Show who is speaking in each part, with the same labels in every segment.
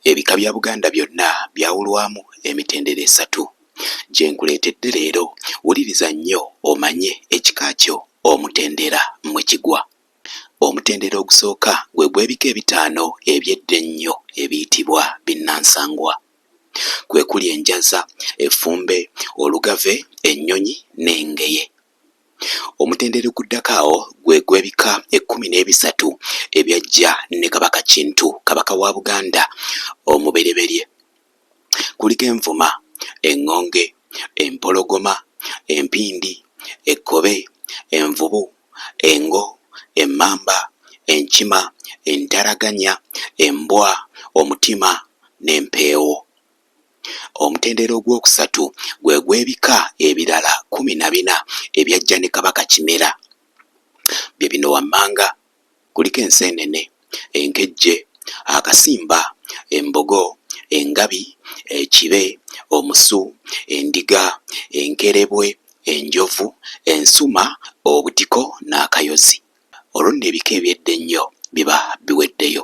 Speaker 1: Ebika bya Buganda byonna byawulwamu emitendera esatu. Gye nkuleetedde leero, wuliriza nnyo omanye ekika kyo omutendera mwe kigwa. Omutendera ogusooka gwe gw'ebika ebitaano eby'edda ennyo ebiyitibwa binnansangwa. Kwe kuli enjaza, effumbe, olugave, ennyonyi n'engeye. Omutendera oguddako awo gwe gw'ebika 13 ebyajja ne Kabaka Kintu, Kabaka wa Buganda omubereberye. Kuliko envuma, eŋŋonge, empologoma, empindi, ekkobe, envubu, engo, emmamba, enkima, entaraganya, embwa, omutima n'empeewo. Omutendera ogwokusatu gwe gw'ebika ebirala 14 ebyajja ne Kabaka Kimera. Bye bino wammanga: kuliko enseenene, enkejje, akasimba, embogo, engabi, ekibe, omusu, endiga, enkerebwe, enjovu, ensuma, obutiko n'akayozi. Olwo nno ebika eby'edda ennyo biba biweddeyo.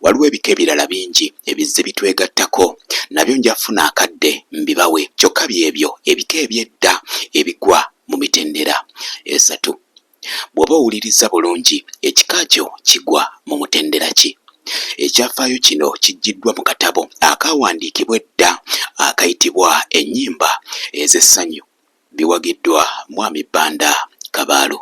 Speaker 1: Waliwo ebika ebirala bingi ebizze bitwegattako, nabyo nja kufuna akadde mbibawe, kyokka byebyo ebika eby'edda ebigwa mu mitendera esatu. Bw'oba owuliriza bulungi ekika kyo kigwa mu mutendera ki? Ekyafaayo kino kiggiddwa mu katabo akaawandiikibwa edda akayitibwa Ennyimba ez'essanyu. Biwagiddwa Mwami Bbanda Kabaalo.